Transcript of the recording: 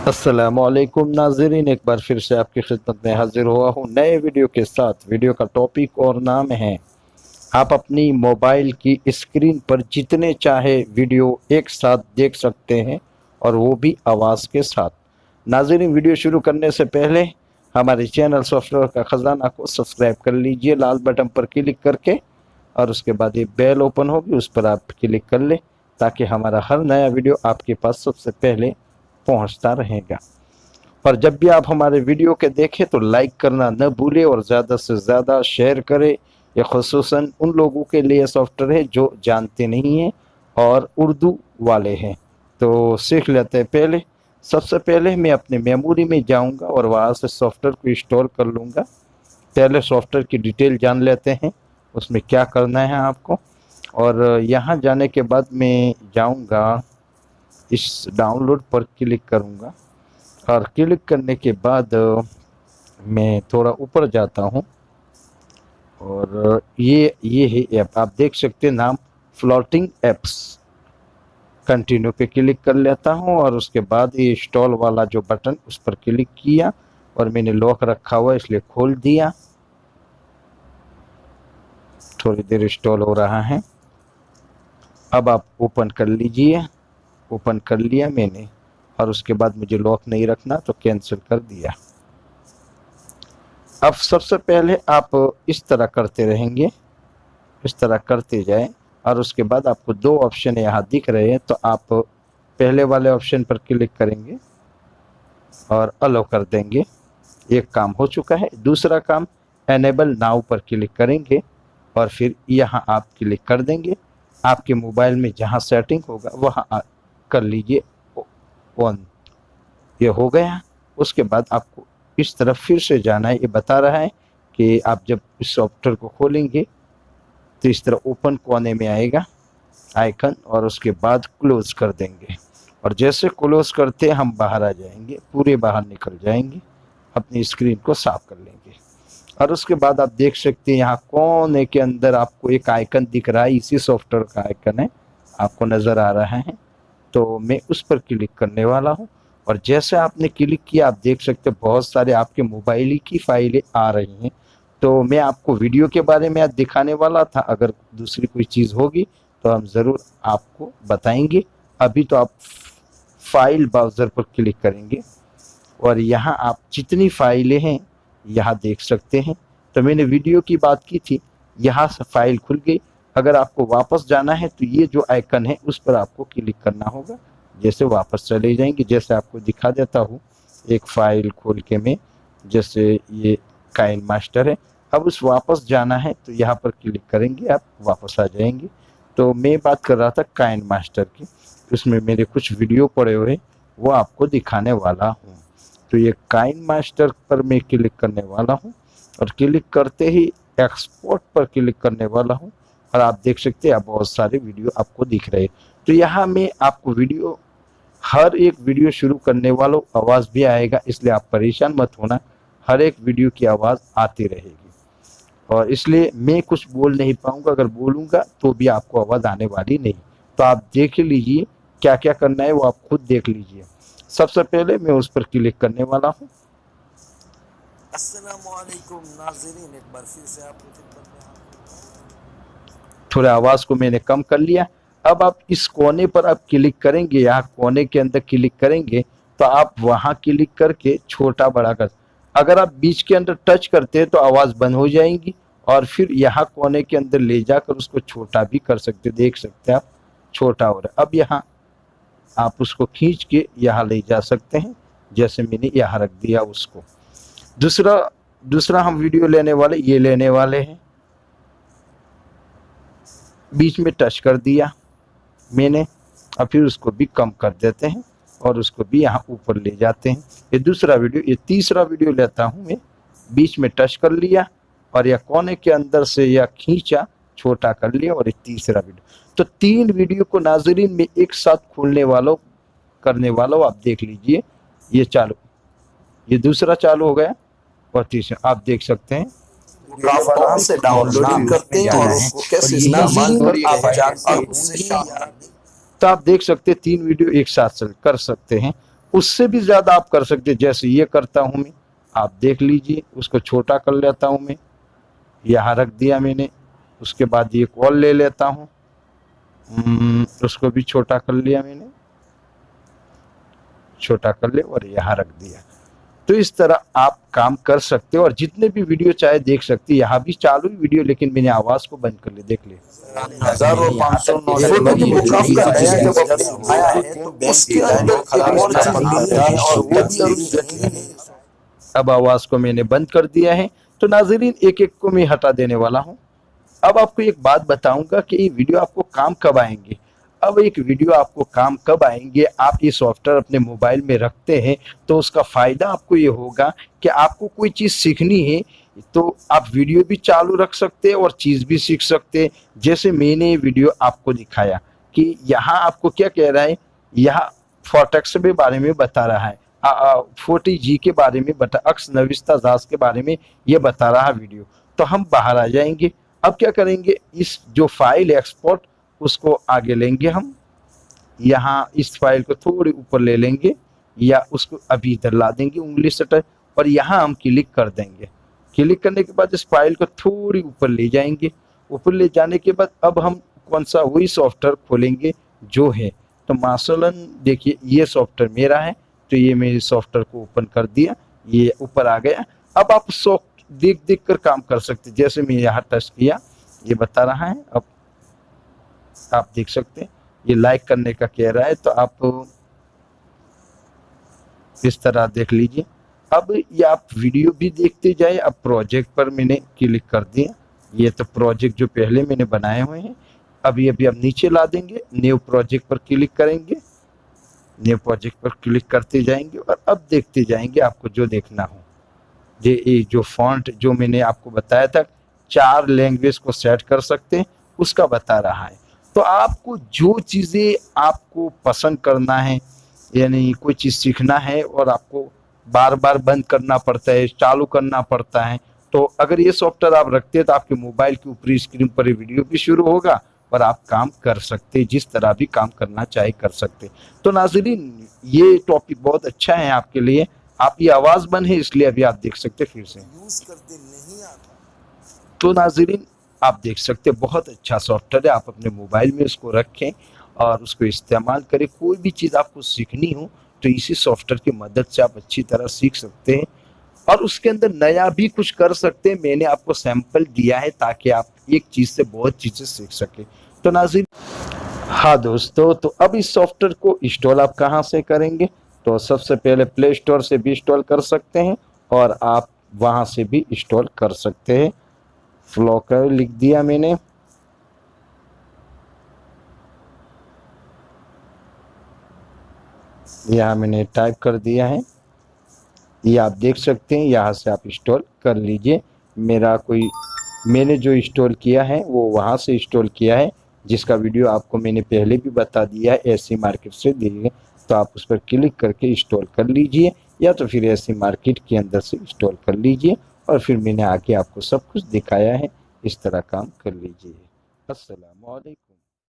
अस्सलामुअलैकुम नाज़रीन, एक बार फिर से आपकी खिदमत में हाजिर हुआ हूँ नए वीडियो के साथ। वीडियो का टॉपिक और नाम है, आप अपनी मोबाइल की स्क्रीन पर जितने चाहे वीडियो एक साथ देख सकते हैं और वो भी आवाज़ के साथ। नाज़रीन, वीडियो शुरू करने से पहले हमारे चैनल सॉफ्टवेयर का ख़जाना को सब्सक्राइब कर लीजिए लाल बटन पर क्लिक करके, और उसके बाद ये बेल ओपन होगी उस पर आप क्लिक कर लें ताकि हमारा हर नया वीडियो आपके पास सबसे पहले पहुंचता रहेगा। और जब भी आप हमारे वीडियो के देखें तो लाइक करना न भूलें और ज़्यादा से ज़्यादा शेयर करें। ये ख़ुसूसन उन लोगों के लिए सॉफ्टवेयर है जो जानते नहीं हैं और उर्दू वाले हैं। तो सीख लेते हैं। सबसे पहले मैं अपने मेमोरी में जाऊंगा और वहाँ से सॉफ्टवेयर को इंस्टॉल कर लूँगा। पहले सॉफ्टवेयर की डिटेल जान लेते हैं, उसमें क्या करना है आपको। और यहाँ जाने के बाद मैं जाऊँगा, इस डाउनलोड पर क्लिक करूँगा और क्लिक करने के बाद मैं थोड़ा ऊपर जाता हूँ और ये है ऐप, आप देख सकते हैं नाम फ्लोटिंग एप्स। कंटिन्यू पे क्लिक कर लेता हूँ और उसके बाद ये इंस्टॉल वाला जो बटन उस पर क्लिक किया और मैंने लॉक रखा हुआ इसलिए खोल दिया। थोड़ी देर इंस्टॉल हो रहा है। अब आप ओपन कर लीजिए। ओपन कर लिया मैंने और उसके बाद मुझे लॉक नहीं रखना तो कैंसिल कर दिया। अब सबसे पहले आप इस तरह करते रहेंगे, इस तरह करते जाएं और उसके बाद आपको दो ऑप्शन यहाँ दिख रहे हैं, तो आप पहले वाले ऑप्शन पर क्लिक करेंगे और अलो कर देंगे। एक काम हो चुका है। दूसरा काम एनेबल नाउ पर क्लिक करेंगे और फिर यहाँ आप क्लिक कर देंगे। आपके मोबाइल में जहाँ सेटिंग होगा वहाँ कर लीजिए ऑन। ये हो गया। उसके बाद आपको इस तरफ फिर से जाना है। ये बता रहा है कि आप जब इस सॉफ्टवेयर को खोलेंगे तो इस तरह ओपन कोने में आएगा आइकन और उसके बाद क्लोज कर देंगे। और जैसे क्लोज करते हम बाहर आ जाएंगे, पूरे बाहर निकल जाएंगे, अपनी स्क्रीन को साफ कर लेंगे। और उसके बाद आप देख सकते हैं यहाँ कोने के अंदर आपको एक आइकन दिख रहा है, इसी सॉफ्टवेयर का आइकन है, आपको नज़र आ रहा है। तो मैं उस पर क्लिक करने वाला हूँ और जैसे आपने क्लिक किया आप देख सकते हैं बहुत सारे आपके मोबाइल की फाइलें आ रही हैं। तो मैं आपको वीडियो के बारे में आज दिखाने वाला था, अगर दूसरी कोई चीज़ होगी तो हम ज़रूर आपको बताएंगे। अभी तो आप फाइल ब्राउज़र पर क्लिक करेंगे और यहाँ आप जितनी फाइलें हैं यहाँ देख सकते हैं। तो मैंने वीडियो की बात की थी, यहाँ से फाइल खुल गई। अगर आपको वापस जाना है तो ये जो आइकन है उस पर आपको क्लिक करना होगा। जैसे वापस चले जाएंगे, जैसे आपको दिखा देता हूँ एक फ़ाइल खोल के मैं, जैसे ये काइन मास्टर है। अब उस वापस जाना है तो यहाँ पर क्लिक करेंगे, आप वापस आ जाएंगे। तो मैं बात कर रहा था काइन मास्टर की, उसमें मेरे कुछ वीडियो पड़े हुए वो आपको दिखाने वाला हूँ। तो ये काइन मास्टर पर मैं क्लिक करने वाला हूँ और क्लिक करते ही एक्सपोर्ट पर क्लिक करने वाला हूँ और आप देख सकते हैं बहुत सारे वीडियो आपको दिख रहे हैं। तो यहाँ मैं आपको वीडियो, हर एक वीडियो शुरू करने वालों आवाज़ भी आएगा, इसलिए आप परेशान मत होना, हर एक वीडियो की आवाज़ आती रहेगी। और इसलिए मैं कुछ बोल नहीं पाऊँगा, अगर बोलूँगा तो भी आपको आवाज़ आने वाली नहीं। तो आप देख लीजिए क्या क्या करना है वो आप खुद देख लीजिए। सबसे पहले मैं उस पर क्लिक करने वाला हूँ। अस्सलामुअलैकुम नाज़रीन, एक बार फिर से आपको थोड़ा आवाज़ को मैंने कम कर लिया। अब आप इस कोने पर आप क्लिक करेंगे, यहाँ कोने के अंदर क्लिक करेंगे तो आप वहाँ क्लिक करके छोटा बड़ा कर, अगर आप बीच के अंदर टच करते हैं तो आवाज़ बंद हो जाएगी और फिर यहाँ कोने के अंदर ले जाकर उसको छोटा भी कर सकते, देख सकते हैं आप छोटा हो रहा है। अब यहाँ आप उसको खींच के यहाँ ले जा सकते हैं, जैसे मैंने यहाँ रख दिया उसको। दूसरा हम वीडियो लेने वाले ये लेने वाले हैं, बीच में टच कर दिया मैंने, और फिर उसको भी कम कर देते हैं और उसको भी यहाँ ऊपर ले जाते हैं। ये दूसरा वीडियो, ये तीसरा वीडियो लेता हूँ मैं, बीच में टच कर लिया और या कोने के अंदर से या खींचा छोटा कर लिया, और ये तीसरा वीडियो। तो 3 वीडियो को नाज़रीन में एक साथ खोलने वालों करने वालों आप देख लीजिए। ये चालू, ये दूसरा चालू हो गया और तीसरा आप देख सकते हैं। आप कहाँ से डाउनलोड करते हैं और उसको कैसे इस्तेमाल करें आप जानते हैं। तो आप देख सकते हैं 3 वीडियो एक साथ कर सकते हैं। उससे भी ज़्यादा आप कर सकते हैं। जैसे ये करता हूँ मैं, आप देख लीजिए, उसको छोटा कर लेता हूँ मैं, यहाँ रख दिया मैंने। उसके बाद ये कॉल ले लेता हूँ, उसको भी छोटा कर लिया मैंने, छोटा कर ले और यहाँ रख दिया। तो इस तरह आप काम कर सकते हो और जितने भी वीडियो चाहे देख सकते हैं। यहाँ भी चालू ही वीडियो, लेकिन मैंने आवाज को बंद कर लिया, देख ले। 1000 और 500 नोट फोटो की बुक आपका नया जब आया है तो उसके अंदर एक और चीज है और वो भी अभी अब आवाज को मैंने बंद कर दिया है। तो नाज़रीन, एक एक को मैं हटा देने वाला हूँ। अब आपको एक बात बताऊंगा कि ये वीडियो आपको काम कब आएंगे। अब एक वीडियो आपको काम कब आएंगे, आप ये सॉफ्टवेयर अपने मोबाइल में रखते हैं तो उसका फ़ायदा आपको ये होगा कि आपको कोई चीज़ सीखनी है तो आप वीडियो भी चालू रख सकते हैं और चीज़ भी सीख सकते हैं। जैसे मैंने ये वीडियो आपको दिखाया कि यहाँ आपको क्या कह रहा है, यहाँ फोटेक्स के बारे में बता रहा है, 40G के बारे में बता, अक्स नविस्ता जास के बारे में ये बता रहा वीडियो। तो हम बाहर आ जाएंगे। अब क्या करेंगे, इस जो फाइल एक्सपोर्ट उसको आगे लेंगे हम, यहाँ इस फाइल को थोड़ी ऊपर ले लेंगे या उसको अभी इधर ला देंगे उंगली से टच, और यहाँ हम क्लिक कर देंगे। क्लिक करने के बाद इस फाइल को थोड़ी ऊपर ले जाएंगे। ऊपर ले जाने के बाद अब हम कौन सा वही सॉफ्टवेयर खोलेंगे जो है। तो मासलन देखिए ये सॉफ्टवेयर मेरा है, तो ये मेरे सॉफ्टवेयर को ओपन कर दिया, ये ऊपर आ गया। अब आप देख देख कर काम कर सकते। जैसे मैं यहाँ टच किया, ये बता रहा है, अब आप देख सकते हैं ये लाइक करने का कह रहा है, तो आप इस तरह देख लीजिए। अब ये आप वीडियो भी देखते जाए। अब प्रोजेक्ट पर मैंने क्लिक कर दिया, ये तो प्रोजेक्ट जो पहले मैंने बनाए हुए हैं अभी अब नीचे ला देंगे, न्यू प्रोजेक्ट पर क्लिक करेंगे, न्यू प्रोजेक्ट पर क्लिक करते जाएंगे और अब देखते जाएंगे आपको जो देखना हो। ये जो फॉन्ट जो मैंने आपको बताया था 4 लैंग्वेज को सेट कर सकते हैं, उसका बता रहा है। तो आपको जो चीज़ें आपको पसंद करना है, यानी कोई चीज़ सीखना है और आपको बार बार बंद करना पड़ता है, चालू करना पड़ता है, तो अगर ये सॉफ्टवेयर आप रखते हैं तो आपके मोबाइल की ऊपरी स्क्रीन पर ये वीडियो भी शुरू होगा और आप काम कर सकते हैं, जिस तरह भी काम करना चाहे कर सकते। तो नाज़रीन, ये टॉपिक बहुत अच्छा है आपके लिए। आप ये आवाज़ बंद है इसलिए अभी आप देख सकते फिर से यूज करते नहीं आता। तो नाज़रीन, आप देख सकते बहुत अच्छा सॉफ्टवेयर है। आप अपने मोबाइल में उसको रखें और उसको इस्तेमाल करें। कोई भी चीज़ आपको सीखनी हो तो इसी सॉफ्टवेयर की मदद से आप अच्छी तरह सीख सकते हैं और उसके अंदर नया भी कुछ कर सकते हैं। मैंने आपको सैंपल दिया है ताकि आप एक चीज़ से बहुत चीज़ें सीख सकें। तो नाज़रीन, हाँ दोस्तों, तो अब इस सॉफ्टवेयर को इंस्टॉल आप कहाँ से करेंगे? तो सबसे पहले प्ले स्टोर से भी इंस्टॉल कर सकते हैं और आप वहाँ से भी इंस्टॉल कर सकते हैं। फ्लॉकर लिख दिया मैंने, यहाँ मैंने टाइप कर दिया है, ये आप देख सकते हैं। यहाँ से आप इंस्टॉल कर लीजिए। मैंने जो इंस्टॉल किया है वो वहाँ से इंस्टॉल किया है, जिसका वीडियो आपको मैंने पहले भी बता दिया है, एसी मार्केट से दिए। तो आप उस पर क्लिक करके इंस्टॉल कर लीजिए या तो फिर एसी मार्केट के अंदर से इंस्टॉल कर लीजिए और फिर मैंने आके आपको सब कुछ दिखाया है, इस तरह काम कर लीजिए। अस्सलाम वालेकुम।